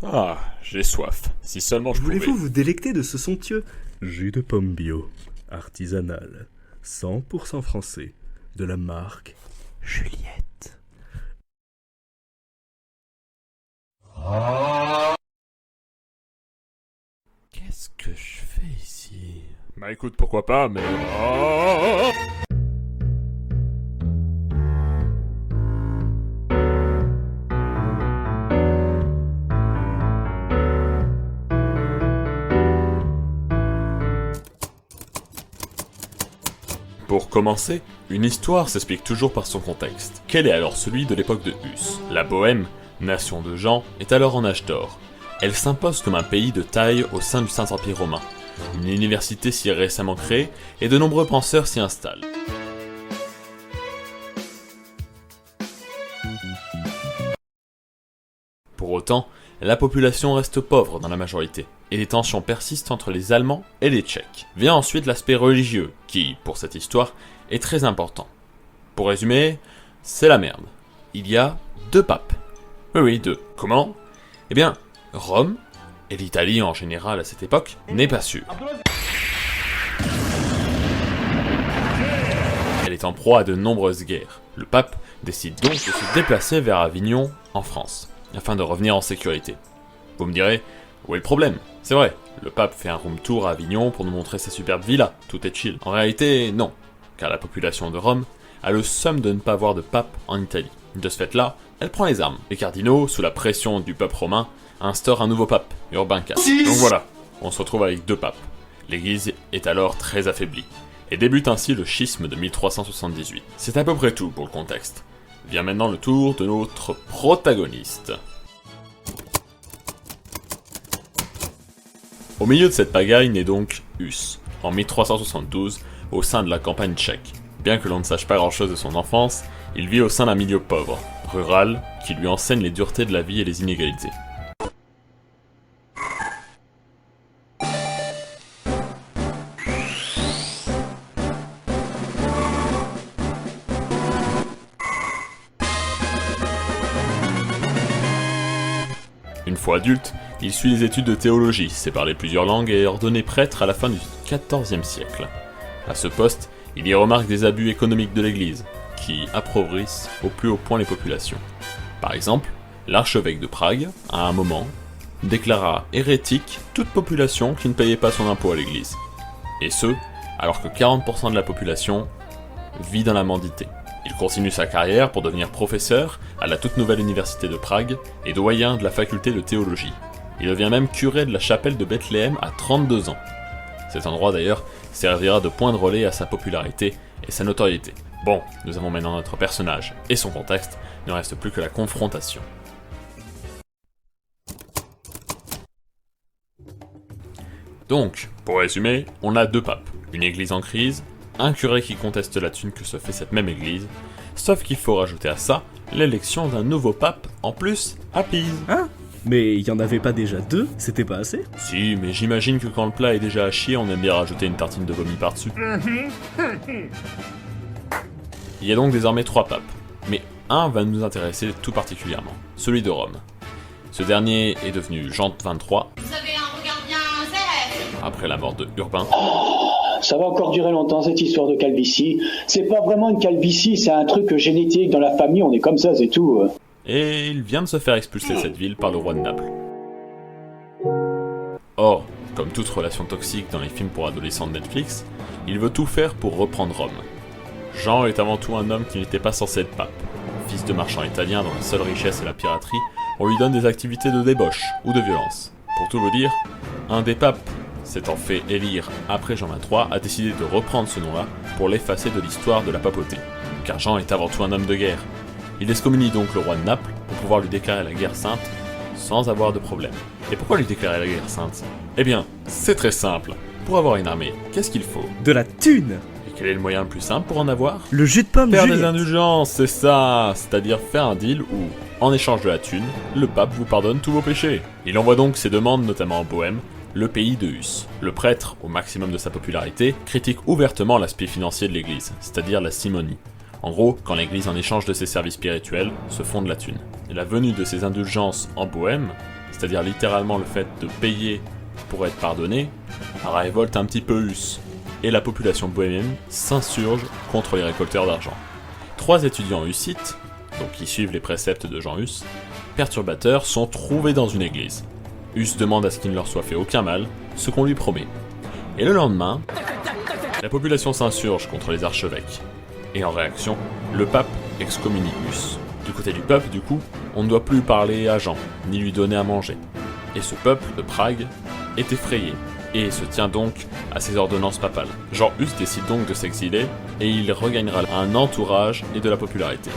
Ah, j'ai soif. Si seulement je pouvais. Voulez-vous vous délecter de ce somptueux jus de pomme bio, artisanal, 100% français, de la marque Juliette. Qu'est-ce que je fais ici? Bah écoute, pourquoi pas, mais... Oh. Pour commencer, une histoire s'explique toujours par son contexte. Quel est alors celui de l'époque de Huss? La Bohême, nation de gens, est alors en âge d'or. Elle s'impose comme un pays de taille au sein du Saint-Empire romain. Une université s'y est récemment créée et de nombreux penseurs s'y installent. Pour autant, la population reste pauvre dans la majorité, et les tensions persistent entre les Allemands et les Tchèques. Vient ensuite l'aspect religieux, qui, pour cette histoire, est très important. Pour résumer, c'est la merde. Il y a 2 papes. Oui, 2. Comment? Eh bien, Rome, et l'Italie en général à cette époque, n'est pas sûre. Elle est en proie à de nombreuses guerres. Le pape décide donc de se déplacer vers Avignon, en France, afin de revenir en sécurité. Vous me direz, où est le problème? C'est vrai, le pape fait un room tour à Avignon pour nous montrer sa superbe villa, tout est chill. En réalité, non, car la population de Rome a le somme de ne pas avoir de pape en Italie. De ce fait-là, elle prend les armes. Les cardinaux, sous la pression du peuple romain, instaurent un nouveau pape, Urbain IV. Donc voilà, on se retrouve avec 2 papes. L'église est alors très affaiblie, et débute ainsi le schisme de 1378. C'est à peu près tout pour le contexte. Vient maintenant le tour de notre protagoniste. Au milieu de cette pagaille naît donc Huss, en 1372, au sein de la campagne tchèque. Bien que l'on ne sache pas grand-chose de son enfance, il vit au sein d'un milieu pauvre, rural, qui lui enseigne les duretés de la vie et les inégalités. Une fois adulte, il suit les études de théologie, sait parler plusieurs langues et est ordonné prêtre à la fin du XIVe siècle. À ce poste, il y remarque des abus économiques de l'Église, qui appauvrissent au plus haut point les populations. Par exemple, l'archevêque de Prague, à un moment, déclara hérétique toute population qui ne payait pas son impôt à l'Église. Et ce, alors que 40% de la population vit dans la mendité. Il continue sa carrière pour devenir professeur à la toute nouvelle université de Prague et doyen de la faculté de théologie. Il devient même curé de la chapelle de Bethléem à 32 ans. Cet endroit d'ailleurs servira de point de relais à sa popularité et sa notoriété. Bon, nous avons maintenant notre personnage et son contexte, il ne reste plus que la confrontation. Donc, pour résumer, on a 2 papes, une église en crise, un curé qui conteste la thune que se fait cette même église, sauf qu'il faut rajouter à ça l'élection d'un nouveau pape, en plus, à Pise. Hein? Mais il y en avait pas déjà 2? C'était pas assez? Si, mais j'imagine que quand le plat est déjà à chier, on aime bien rajouter une tartine de vomi par-dessus. Il y a donc désormais 3 papes, mais un va nous intéresser tout particulièrement, celui de Rome. Ce dernier est devenu Jean XXIII, Vous avez un regard bien zélèbre. après la mort de Urbain, Ça va encore durer longtemps cette histoire de calvitie. C'est pas vraiment une calvitie, c'est un truc génétique dans la famille, on est comme ça, c'est tout. et il vient de se faire expulser de cette ville par le roi de Naples. Or, comme toute relation toxique dans les films pour adolescents de Netflix, il veut tout faire pour reprendre Rome. Jean est avant tout un homme qui n'était pas censé être pape. Fils de marchand italien dont la seule richesse est la piraterie, on lui donne des activités de débauche ou de violence. Pour tout vous dire, un des papes s'étant fait élire après Jean XXIII a décidé de reprendre ce nom-là pour l'effacer de l'histoire de la papauté, car Jean est avant tout un homme de guerre. Il excommunie donc le roi de Naples pour pouvoir lui déclarer la guerre sainte sans avoir de problème. Et pourquoi lui déclarer la guerre sainte? Eh bien, c'est très simple. Pour avoir une armée, qu'est-ce qu'il faut? De la thune! Et quel est le moyen le plus simple pour en avoir? Le jus de pomme Faire Juliette. des indulgences, c'est ça. C'est-à-dire faire un deal où, en échange de la thune, le pape vous pardonne tous vos péchés. Il envoie donc ses demandes, notamment en Bohême, le pays de Huss. Le prêtre, au maximum de sa popularité, critique ouvertement l'aspect financier de l'église, c'est-à-dire la simonie. En gros, quand l'église en échange de ses services spirituels se fonde la thune. Et la venue de ces indulgences en Bohême, c'est c'est-à-dire littéralement le fait de payer pour être pardonné, révolte un petit peu Huss, et la population bohémienne s'insurge contre les récolteurs d'argent. 3 étudiants hussites, donc qui suivent les préceptes de Jean Hus, perturbateurs, sont trouvés dans une église. Huss demande à ce qu'il ne leur soit fait aucun mal, ce qu'on lui promet. Et le lendemain, la population s'insurge contre les archevêques. Et en réaction, le pape excommunie Huss. Du côté du peuple, du coup, on ne doit plus parler à Jean, ni lui donner à manger. Et ce peuple de Prague est effrayé, et se tient donc à ses ordonnances papales. Jean Hus décide donc de s'exiler, et il regagnera un entourage et de la popularité.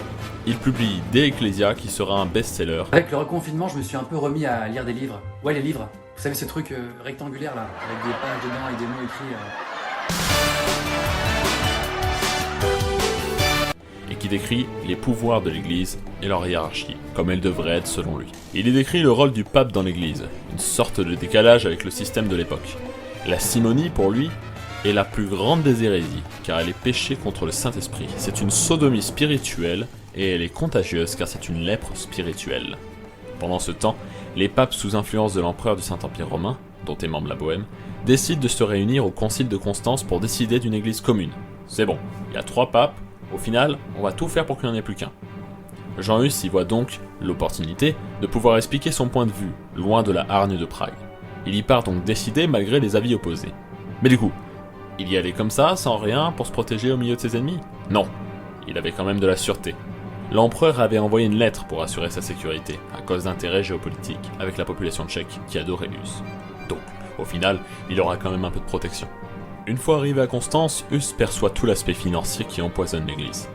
Il publie De Ecclesia, qui sera un best-seller. Avec le reconfinement, je me suis un peu remis à lire des livres. Ouais, les livres. Vous savez, ces trucs rectangulaires là, avec des pages dedans et des mots écrits. Et qui décrit les pouvoirs de l'Église et leur hiérarchie, comme elle devrait être selon lui. Il y décrit le rôle du pape dans l'Église, une sorte de décalage avec le système de l'époque. La simonie, pour lui, est la plus grande des hérésies, car elle est péché contre le Saint-Esprit. C'est une sodomie spirituelle, et elle est contagieuse car c'est une lèpre spirituelle. Pendant ce temps, les papes sous influence de l'empereur du Saint-Empire romain, dont est membre la Bohême, décident de se réunir au concile de Constance pour décider d'une église commune. C'est bon, il y a 3 papes, au final, on va tout faire pour qu'il n'y en ait plus qu'un. Jean Hus y voit donc l'opportunité de pouvoir expliquer son point de vue, loin de la hargne de Prague. Il y part donc décidé malgré les avis opposés. Mais du coup, il y allait comme ça, sans rien, pour se protéger au milieu de ses ennemis? Non, il avait quand même de la sûreté. L'empereur avait envoyé une lettre pour assurer sa sécurité, à cause d'intérêts géopolitiques avec la population tchèque qui adorait Hus. Donc, au final, il aura quand même un peu de protection. Une fois arrivé à Constance, Hus perçoit tout l'aspect financier qui empoisonne l'église.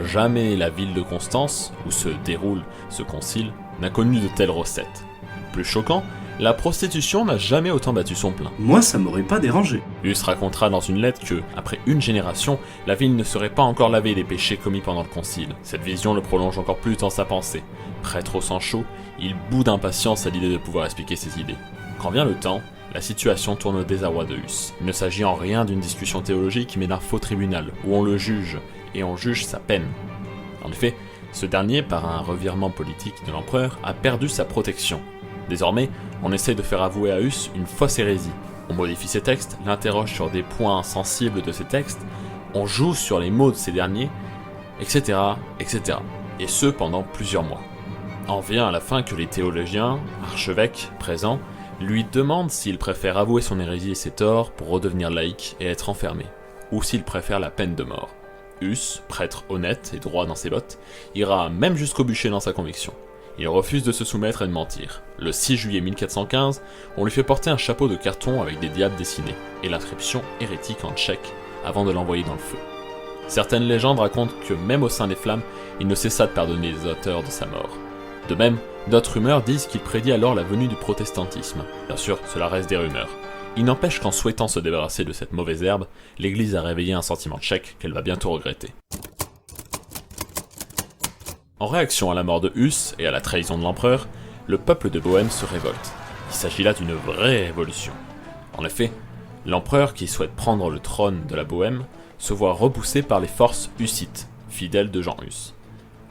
Jamais la ville de Constance, où se déroule ce concile, n'a connu de telles recettes. Plus choquant, la prostitution n'a jamais autant battu son plein. Moi, ça m'aurait pas dérangé. Hus racontera dans une lettre que, après une génération, la ville ne serait pas encore lavée des péchés commis pendant le concile. Cette vision le prolonge encore plus dans sa pensée. Prêtre au sang chaud, il bout d'impatience à l'idée de pouvoir expliquer ses idées. Quand vient le temps, la situation tourne au désarroi de Hus. Il ne s'agit en rien d'une discussion théologique, mais d'un faux tribunal, où on le juge, et on juge sa peine. En effet, ce dernier, par un revirement politique de l'empereur, a perdu sa protection. Désormais, on essaie de faire avouer à Hus une fausse hérésie. On modifie ses textes, l'interroge sur des points sensibles de ses textes, on joue sur les mots de ces derniers, etc., etc. Et ce, pendant plusieurs mois. En vient à la fin que les théologiens, archevêques, présents, lui demandent s'il préfère avouer son hérésie et ses torts pour redevenir laïc et être enfermé, ou s'il préfère la peine de mort. Hus, prêtre honnête et droit dans ses bottes, ira même jusqu'au bûcher dans sa conviction. Il refuse de se soumettre et de mentir. Le 6 juillet 1415, on lui fait porter un chapeau de carton avec des diables dessinés, et l'inscription hérétique en tchèque, avant de l'envoyer dans le feu. Certaines légendes racontent que même au sein des flammes, il ne cessa de pardonner les auteurs de sa mort. De même, d'autres rumeurs disent qu'il prédit alors la venue du protestantisme. Bien sûr, cela reste des rumeurs. Il n'empêche qu'en souhaitant se débarrasser de cette mauvaise herbe, l'Église a réveillé un sentiment tchèque qu'elle va bientôt regretter. En réaction à la mort de Hus et à la trahison de l'empereur, le peuple de Bohême se révolte. Il s'agit là d'une vraie révolution. En effet, l'empereur qui souhaite prendre le trône de la Bohême se voit repoussé par les forces hussites, fidèles de Jean Hus.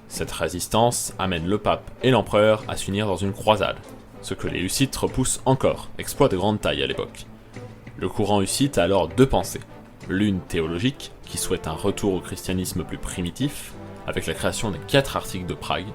Cette résistance amène le pape et l'empereur à s'unir dans une croisade, ce que les hussites repoussent encore, exploit de grande taille à l'époque. Le courant hussite a alors 2 pensées. L'une théologique, qui souhaite un retour au christianisme plus primitif, avec la création des 4 articles de Prague,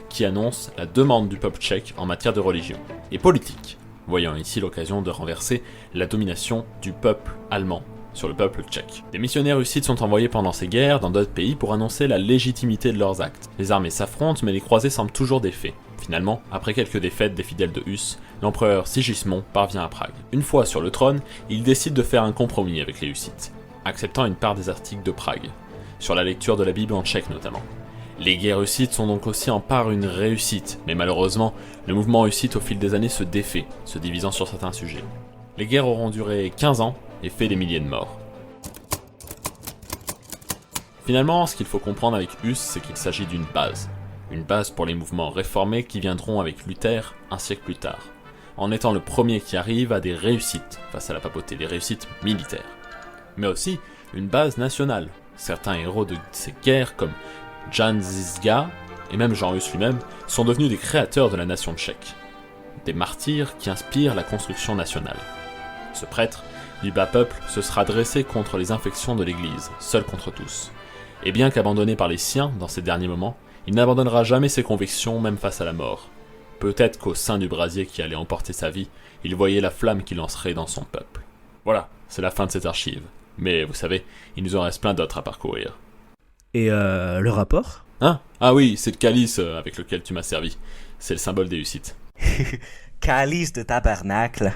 qui annonce la demande du peuple tchèque en matière de religion, et politique, voyant ici l'occasion de renverser la domination du peuple allemand sur le peuple tchèque. Des missionnaires hussites sont envoyés pendant ces guerres dans d'autres pays pour annoncer la légitimité de leurs actes. Les armées s'affrontent, mais les croisés semblent toujours défaits. Finalement, après quelques défaites des fidèles de Hus, l'empereur Sigismond parvient à Prague. Une fois sur le trône, il décide de faire un compromis avec les hussites, acceptant une part des articles de Prague, sur la lecture de la Bible en tchèque notamment. Les guerres hussites sont donc aussi en part une réussite, mais malheureusement, le mouvement hussite au fil des années se défait, se divisant sur certains sujets. Les guerres auront duré 15 ans et fait des milliers de morts. Finalement, ce qu'il faut comprendre avec Hus, c'est qu'il s'agit d'une base. Une base pour les mouvements réformés qui viendront avec Luther un siècle plus tard, en étant le premier qui arrive à des réussites face à la papauté, des réussites militaires. Mais aussi une base nationale. Certains héros de ces guerres, comme Jan Žižka et même Jean Hus lui-même, sont devenus des créateurs de la nation tchèque. des martyrs qui inspirent la construction nationale. Ce prêtre, du bas peuple, se sera dressé contre les infections de l'Église, seul contre tous. Et bien qu'abandonné par les siens dans ces derniers moments, il n'abandonnera jamais ses convictions même face à la mort. Peut-être qu'au sein du brasier qui allait emporter sa vie, il voyait la flamme qui lancerait dans son peuple. Voilà, c'est la fin de cette archive. Mais vous savez, il nous en reste plein d'autres à parcourir. Et le rapport? Hein? Ah oui, c'est le calice avec lequel tu m'as servi. C'est le symbole des Hussites. Calice de tabernacle.